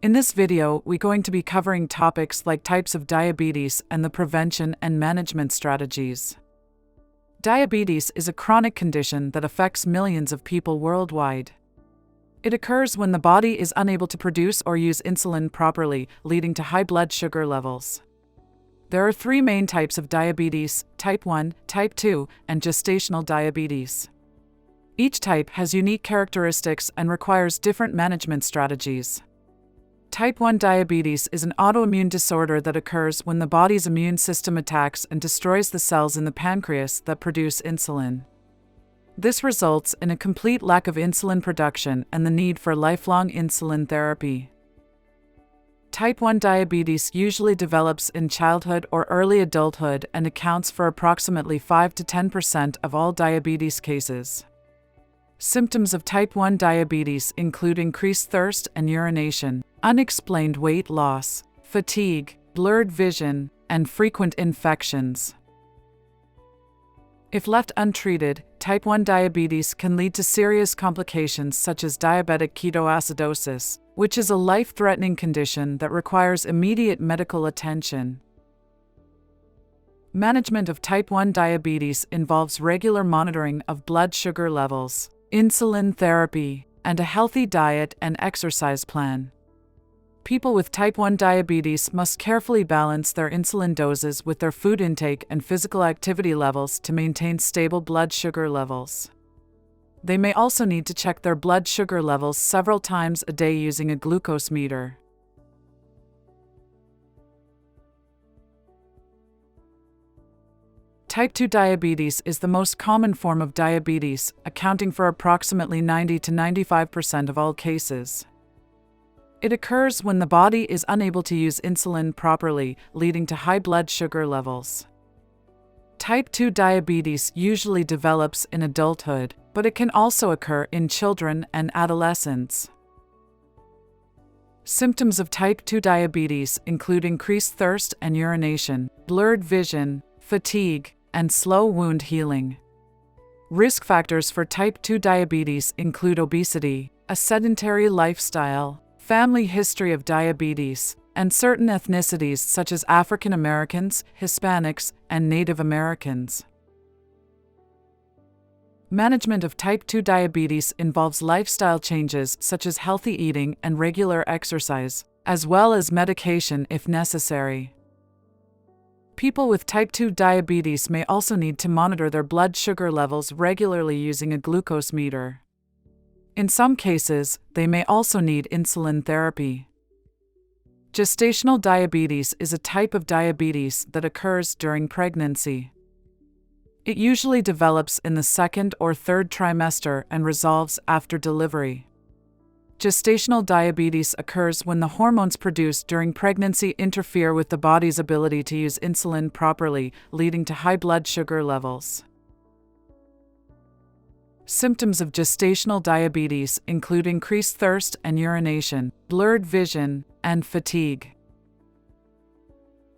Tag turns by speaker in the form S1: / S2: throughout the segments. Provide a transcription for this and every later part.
S1: In this video, we're going to be covering topics like types of diabetes and the prevention and management strategies. Diabetes is a chronic condition that affects millions of people worldwide. It occurs when the body is unable to produce or use insulin properly, leading to high blood sugar levels. There are three main types of diabetes: type 1, type 2, and gestational diabetes. Each type has unique characteristics and requires different management strategies. Type 1 diabetes is an autoimmune disorder that occurs when the body's immune system attacks and destroys the cells in the pancreas that produce insulin. This results in a complete lack of insulin production and the need for lifelong insulin therapy. Type 1 diabetes usually develops in childhood or early adulthood and accounts for approximately 5 to 10% of all diabetes cases. Symptoms of type 1 diabetes include increased thirst and urination, unexplained weight loss, fatigue, blurred vision, and frequent infections. If left untreated, type 1 diabetes can lead to serious complications such as diabetic ketoacidosis, which is a life-threatening condition that requires immediate medical attention. Management of type 1 diabetes involves regular monitoring of blood sugar levels, insulin therapy, and a healthy diet and exercise plan. People with type 1 diabetes must carefully balance their insulin doses with their food intake and physical activity levels to maintain stable blood sugar levels. They may also need to check their blood sugar levels several times a day using a glucose meter. Type 2 diabetes is the most common form of diabetes, accounting for approximately 90 to 95% of all cases. It occurs when the body is unable to use insulin properly, leading to high blood sugar levels. Type 2 diabetes usually develops in adulthood, but it can also occur in children and adolescents. Symptoms of type 2 diabetes include increased thirst and urination, blurred vision, fatigue, and slow wound healing. Risk factors for type 2 diabetes include obesity, a sedentary lifestyle, family history of diabetes, and certain ethnicities such as African Americans, Hispanics, and Native Americans. Management of type 2 diabetes involves lifestyle changes such as healthy eating and regular exercise, as well as medication if necessary. People with type 2 diabetes may also need to monitor their blood sugar levels regularly using a glucose meter. In some cases, they may also need insulin therapy. Gestational diabetes is a type of diabetes that occurs during pregnancy. It usually develops in the second or third trimester and resolves after delivery. Gestational diabetes occurs when the hormones produced during pregnancy interfere with the body's ability to use insulin properly, leading to high blood sugar levels. Symptoms of gestational diabetes include increased thirst and urination, blurred vision, and fatigue.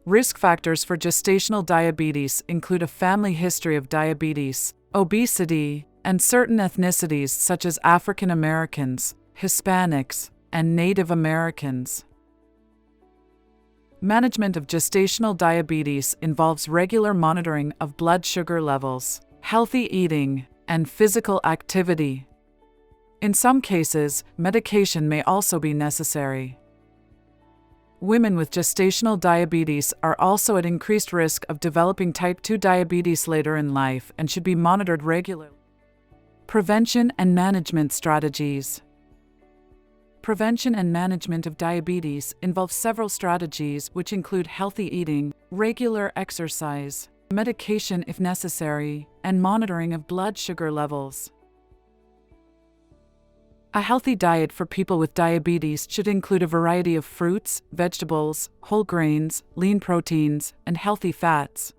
S1: Risk factors for gestational diabetes include a family history of diabetes, obesity, and certain ethnicities such as African Americans, Hispanics, and Native Americans. Management of gestational diabetes involves regular monitoring of blood sugar levels, healthy eating, and physical activity. In some cases, medication may also be necessary. Women with gestational diabetes are also at increased risk of developing type 2 diabetes later in life and should be monitored regularly. Prevention and management strategies. Prevention and management of diabetes involves several strategies which include healthy eating, regular exercise, medication if necessary, and monitoring of blood sugar levels. A healthy diet for people with diabetes should include a variety of fruits, vegetables, whole grains, lean proteins, and healthy fats.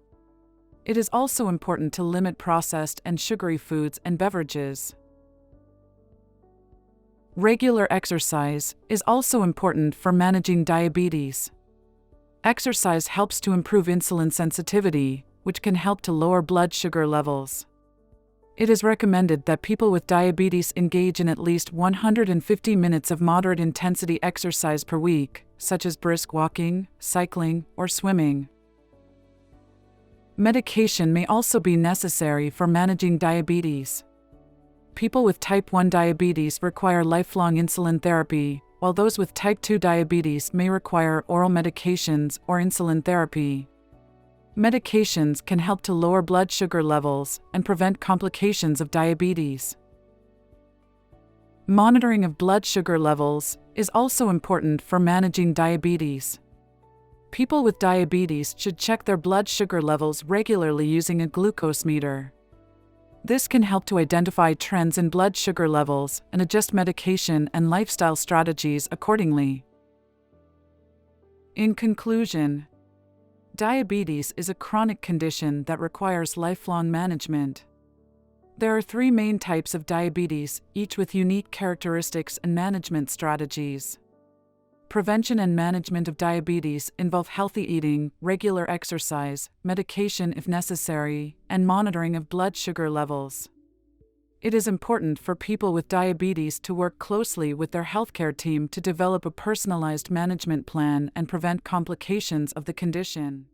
S1: It is also important to limit processed and sugary foods and beverages. Regular exercise is also important for managing diabetes. Exercise helps to improve insulin sensitivity, which can help to lower blood sugar levels. It is recommended that people with diabetes engage in at least 150 minutes of moderate intensity exercise per week, such as brisk walking, cycling, or swimming. Medication may also be necessary for managing diabetes. People with type 1 diabetes require lifelong insulin therapy, while those with type 2 diabetes may require oral medications or insulin therapy. Medications can help to lower blood sugar levels and prevent complications of diabetes. Monitoring of blood sugar levels is also important for managing diabetes. People with diabetes should check their blood sugar levels regularly using a glucose meter. This can help to identify trends in blood sugar levels and adjust medication and lifestyle strategies accordingly. In conclusion, diabetes is a chronic condition that requires lifelong management. There are 3 main types of diabetes, each with unique characteristics and management strategies. Prevention and management of diabetes involve healthy eating, regular exercise, medication if necessary, and monitoring of blood sugar levels. It is important for people with diabetes to work closely with their healthcare team to develop a personalized management plan and prevent complications of the condition.